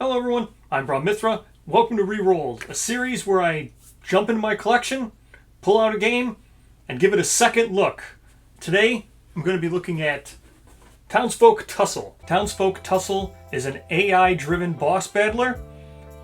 Hello everyone, I'm Mithra. Welcome to ReRolled, a series where I jump into my collection, pull out a game, and give it a second look. Today, I'm going to be looking at Townsfolk Tussle. Townsfolk Tussle is an AI-driven boss battler.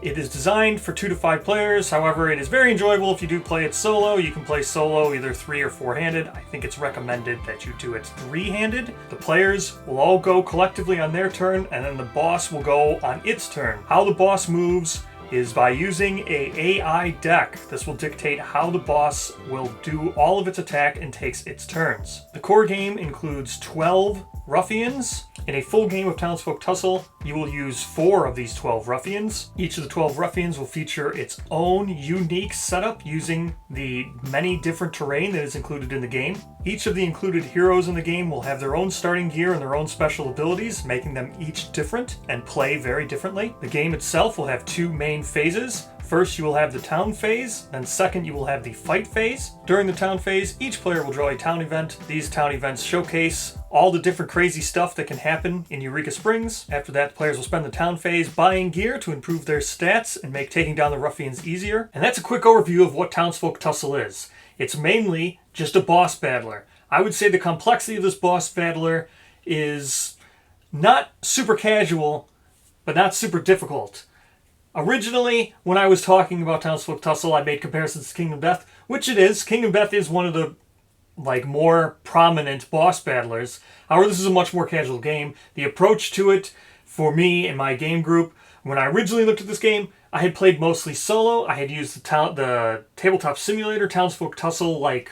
It is designed for 2 to 5 players, however it is very enjoyable if you do play it solo. You can play solo either 3 or 4-handed. I think it's recommended that you do it 3-handed. The players will all go collectively on their turn, and then the boss will go on its turn. How the boss moves is by using a AI deck. This will dictate how the boss will do all of its attack and takes its turns. The core game includes 12 Ruffians. In a full game of Townsfolk Tussle, you will use 4 of these 12 Ruffians. Each of the 12 Ruffians will feature its own unique setup using the many different terrain that is included in the game. Each of the included heroes in the game will have their own starting gear and their own special abilities, making them each different and play very differently. The game itself will have 2 main phases. First, you will have the town phase, and second, you will have the fight phase. During the town phase, each player will draw a town event. These town events showcase all the different crazy stuff that can happen in Eureka Springs. After that, the players will spend the town phase buying gear to improve their stats and make taking down the Ruffians easier. And that's a quick overview of what Townsfolk Tussle is. It's mainly just a boss battler. I would say the complexity of this boss battler is not super casual, but not super difficult. Originally, when I was talking about Townsfolk Tussle, I made comparisons to Kingdom Death, which it is. Kingdom Death is one of the more prominent boss battlers. However, this is a much more casual game. The approach to it, for me and my game group, when I originally looked at this game, I had played mostly solo. I had used the tabletop simulator, Townsfolk Tussle,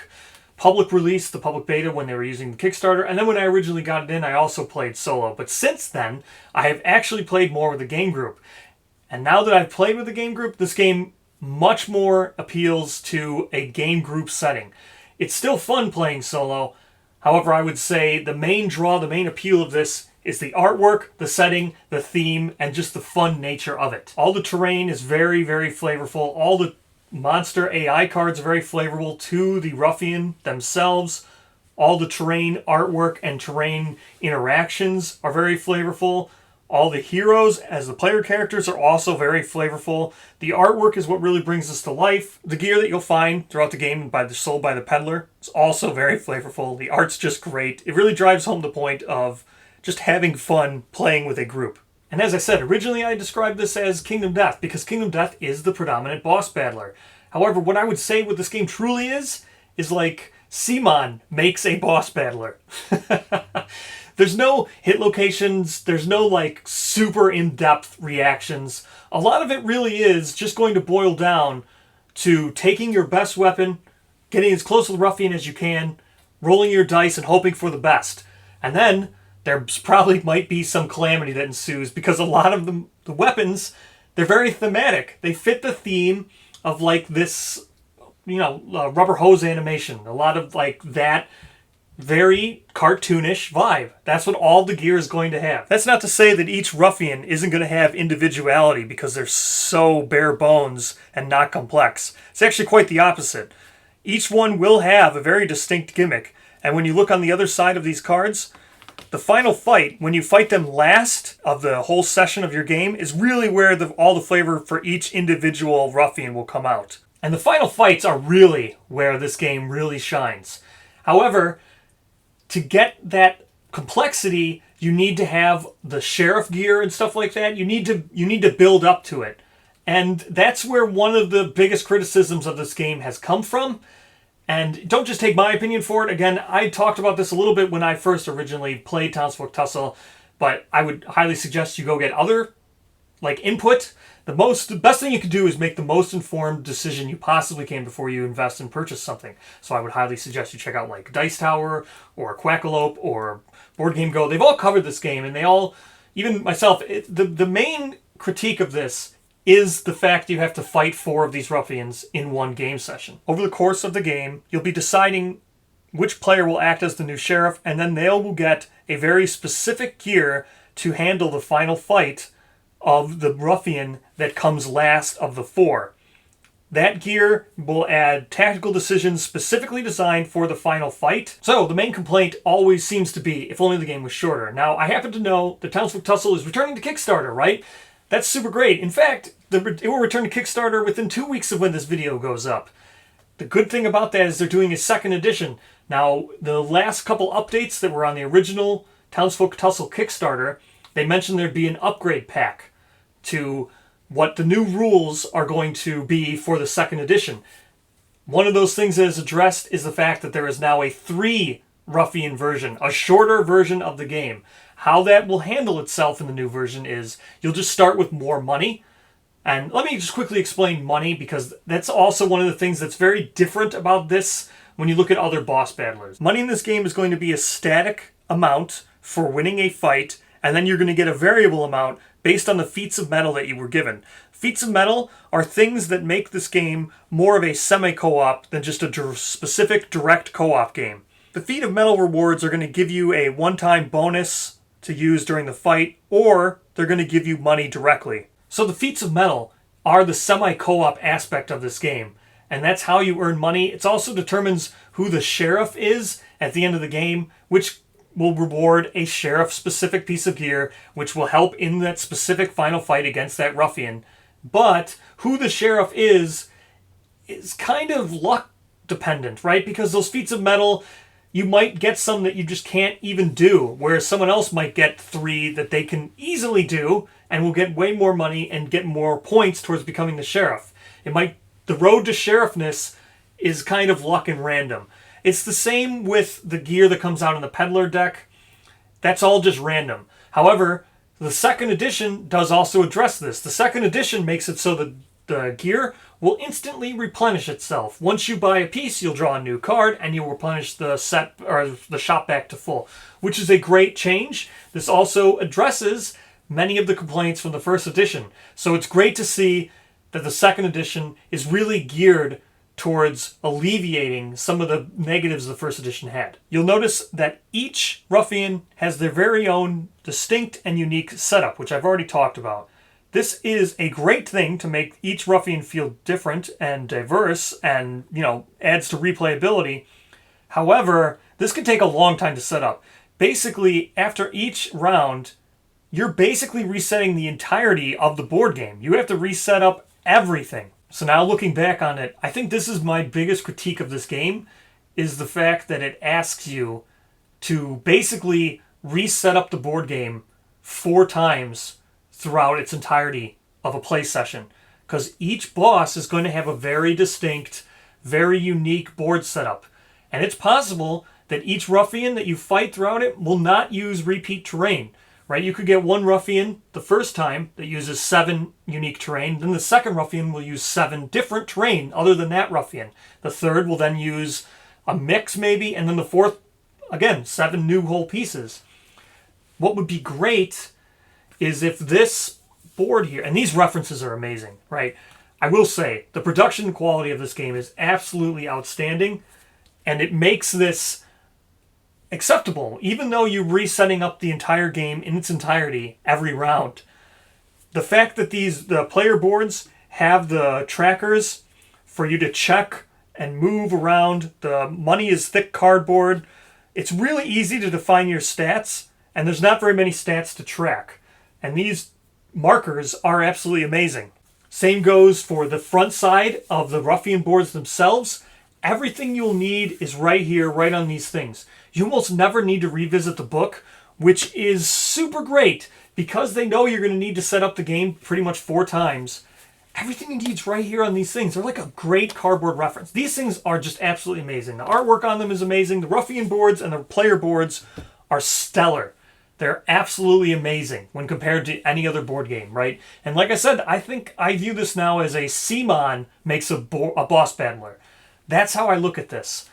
public release, the public beta when they were using the Kickstarter. And then when I originally got it in, I also played solo. But since then, I have actually played more with the game group. And now that I've played with the game group, this game much more appeals to a game group setting. It's still fun playing solo. However, I would say the main draw, the main appeal of this is the artwork, the setting, the theme, and just the fun nature of it. All the terrain is very, very flavorful. All the monster AI cards are very flavorful to the Ruffian themselves. All the terrain artwork and terrain interactions are very flavorful. All the heroes, as the player characters, are also very flavorful. The artwork is what really brings this to life. The gear that you'll find throughout the game sold by the peddler is also very flavorful. The art's just great. It really drives home the point of just having fun playing with a group. And as I said, originally I described this as Kingdom Death because Kingdom Death is the predominant boss battler. However, what I would say what this game truly is like Simon makes a boss battler. There's no hit locations. There's no super in-depth reactions. A lot of it really is just going to boil down to taking your best weapon, getting as close to the Ruffian as you can, rolling your dice and hoping for the best. And then there probably might be some calamity that ensues because a lot of the weapons, they're very thematic. They fit the theme of this, rubber hose animation. A lot of that very cartoonish vibe. That's what all the gear is going to have. That's not to say that each Ruffian isn't going to have individuality because they're so bare bones and not complex. It's actually quite the opposite. Each one will have a very distinct gimmick. And when you look on the other side of these cards, the final fight, when you fight them last of the whole session of your game, is really where all the flavor for each individual Ruffian will come out. And the final fights are really where this game really shines. However, to get that complexity, you need to have the sheriff gear and stuff like that. You need to build up to it. And that's where one of the biggest criticisms of this game has come from. And don't just take my opinion for it. Again, I talked about this a little bit when I first originally played Townsfolk Tussle, but I would highly suggest you go get other input. The best thing you can do is make the most informed decision you possibly can before you invest and purchase something. So I would highly suggest you check out Dice Tower or Quackalope or Board Game Go. They've all covered this game, and they all, even myself, the main critique of this is the fact you have to fight 4 of these Ruffians in one game session. Over the course of the game, you'll be deciding which player will act as the new sheriff, and then they will get a very specific gear to handle the final fight of the Ruffian that comes last of the 4. That gear will add tactical decisions specifically designed for the final fight. So the main complaint always seems to be, if only the game was shorter. Now, I happen to know that Townsfolk Tussle is returning to Kickstarter, right? That's super great. In fact, it will return to Kickstarter within 2 weeks of when this video goes up. The good thing about that is they're doing a second edition. Now, the last couple updates that were on the original Townsfolk Tussle Kickstarter, they mentioned there'd be an upgrade pack to what the new rules are going to be for the second edition. One of those things that is addressed is the fact that there is now a 3 Ruffian version, a shorter version of the game. How that will handle itself in the new version is you'll just start with more money. And let me just quickly explain money, because that's also one of the things that's very different about this when you look at other boss battlers. Money in this game is going to be a static amount for winning a fight, and then you're going to get a variable amount based on the feats of metal that you were given. Feats of metal are things that make this game more of a semi-co-op than just a specific direct co-op game. The feat of metal rewards are going to give you a one-time bonus to use during the fight, or they're going to give you money directly. So the feats of metal are the semi-co-op aspect of this game, and that's how you earn money. It also determines who the sheriff is at the end of the game, which will reward a sheriff-specific piece of gear, which will help in that specific final fight against that ruffian. But who the sheriff is kind of luck dependent, right? Because those feats of metal, you might get some that you just can't even do, whereas someone else might get 3 that they can easily do and will get way more money and get more points towards becoming the sheriff. The road to sheriffness is kind of luck and random. It's the same with the gear that comes out in the peddler deck. That's all just random. However, the second edition does also address this. The second edition makes it so that the gear will instantly replenish itself. Once you buy a piece, you'll draw a new card and you'll replenish the set or the shop back to full, which is a great change. This also addresses many of the complaints from the first edition. So it's great to see that the second edition is really geared towards alleviating some of the negatives the first edition had. You'll notice that each ruffian has their very own distinct and unique setup, which I've already talked about. This is a great thing to make each ruffian feel different and diverse and, adds to replayability. However, this can take a long time to set up. Basically, after each round, you're basically resetting the entirety of the board game. You have to reset up everything. So now looking back on it, I think this is my biggest critique of this game, is the fact that it asks you to basically reset up the board game 4 times throughout its entirety of a play session. Because each boss is going to have a very distinct, very unique board setup. And it's possible that each ruffian that you fight throughout it will not use repeat terrain. Right? You could get one ruffian the first time that uses 7 unique terrain. Then the second ruffian will use 7 different terrain other than that ruffian. The third will then use a mix maybe. And then the fourth, again, 7 new whole pieces. What would be great is if this board here, and these references are amazing, right? I will say, the production quality of this game is absolutely outstanding. And it makes this acceptable, even though you're resetting up the entire game in its entirety every round. The fact that the player boards have the trackers for you to check and move around, the money is thick cardboard. It's really easy to define your stats, and there's not very many stats to track. And these markers are absolutely amazing. Same goes for the front side of the ruffian boards themselves. Everything you'll need is right here, right on these things. You almost never need to revisit the book, which is super great because they know you're going to need to set up the game pretty much 4 times. Everything you need is right here on these things. They're like a great cardboard reference. These things are just absolutely amazing. The artwork on them is amazing. The ruffian boards and the player boards are stellar. They're absolutely amazing when compared to any other board game, right? And like I said, I think I view this now as a CMON makes a boss battler. That's how I look at this.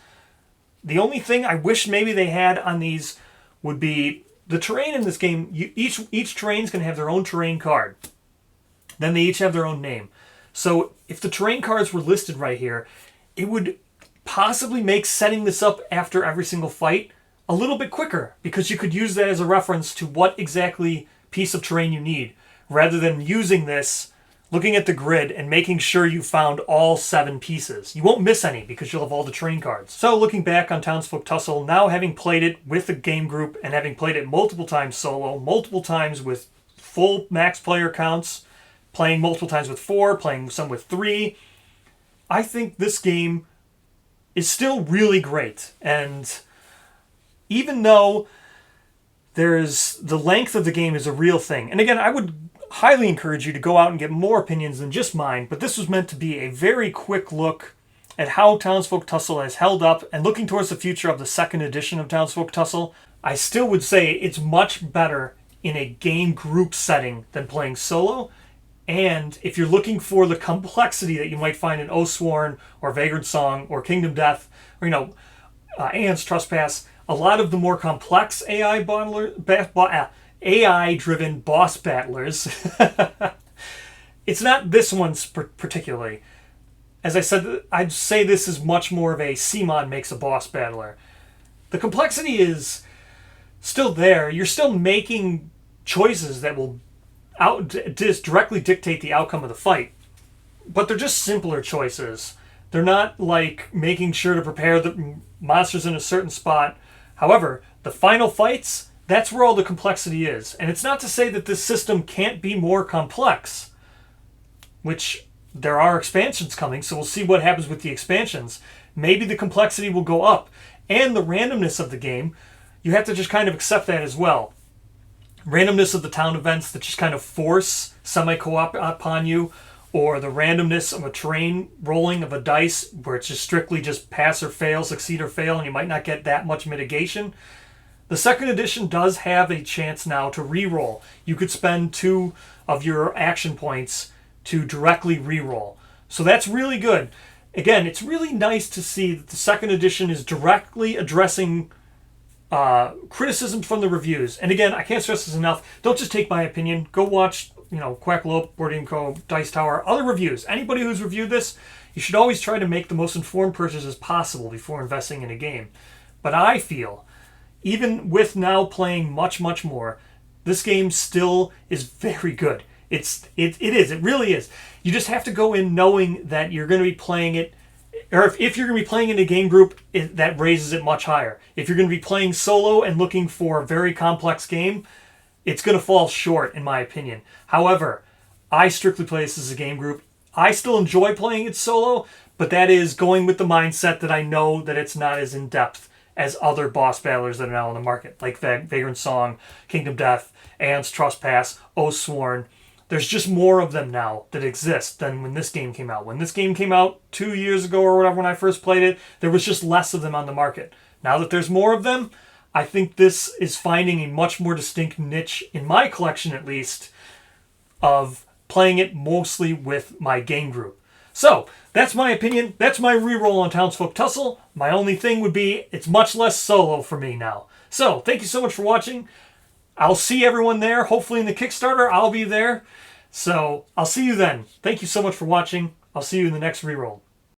The only thing I wish maybe they had on these would be the terrain in this game. Each terrain's going to have their own terrain card. Then they each have their own name. So if the terrain cards were listed right here, it would possibly make setting this up after every single fight a little bit quicker, because you could use that as a reference to what exactly piece of terrain you need, rather than using this, looking at the grid and making sure you found all 7 pieces. You won't miss any because you'll have all the terrain cards. So looking back on Townsfolk Tussle, now having played it with a game group and having played it multiple times solo, multiple times with full max player counts, playing multiple times with 4, playing some with 3. I think this game is still really great. And even though there's the length of the game is a real thing. And again, I would highly encourage you to go out and get more opinions than just mine, but this was meant to be a very quick look at how Townsfolk Tussle has held up, and looking towards the future of the second edition of Townsfolk Tussle. I still would say it's much better in a game group setting than playing solo. And if you're looking for the complexity that you might find in Oathsworn or Vagrant Song or Kingdom Death, or Aeon's Trespass, a lot of the more complex AI-driven boss battlers, it's not this one's particularly. As I said, I'd say this is much more of a CMON makes a boss battler. The complexity is still there. You're still making choices that will directly dictate the outcome of the fight. But they're just simpler choices. They're not like making sure to prepare the monsters in a certain spot. However, the final fights, that's where all the complexity is. And it's not to say that this system can't be more complex, which there are expansions coming, so we'll see what happens with the expansions. Maybe the complexity will go up. And the randomness of the game, you have to just kind of accept that as well. Randomness of the town events that just kind of force semi-co-op upon you, or the randomness of a terrain rolling of a dice where it's just strictly just pass or fail, succeed or fail, and you might not get that much mitigation. The second edition does have a chance now to re-roll. You could spend 2 of your action points to directly re-roll. So that's really good. Again, it's really nice to see that the second edition is directly addressing criticism from the reviews. And again, I can't stress this enough. Don't just take my opinion. Go watch, Quackalope, Board Game Co., Dice Tower, other reviews. Anybody who's reviewed this, you should always try to make the most informed purchases possible before investing in a game. But I feel, even with now playing much, much more, this game still is very good. It really is. You just have to go in knowing that you're going to be playing it, or if you're going to be playing in a game group, that raises it much higher. If you're going to be playing solo and looking for a very complex game, it's going to fall short, in my opinion. However, I strictly play this as a game group. I still enjoy playing it solo, but that is going with the mindset that I know that it's not as in-depth as other boss battlers that are now on the market, like Vagrant Song, Kingdom Death, Aeon's Trespass, Oathsworn. There's just more of them now that exist than when this game came out. When this game came out 2 years ago or whatever, when I first played it, there was just less of them on the market. Now that there's more of them, I think this is finding a much more distinct niche, in my collection at least, of playing it mostly with my game group. So, that's my opinion. That's my reroll on Townsfolk Tussle. My only thing would be, it's much less solo for me now. So, thank you so much for watching. I'll see everyone there. Hopefully in the Kickstarter, I'll be there. So, I'll see you then. Thank you so much for watching. I'll see you in the next reroll.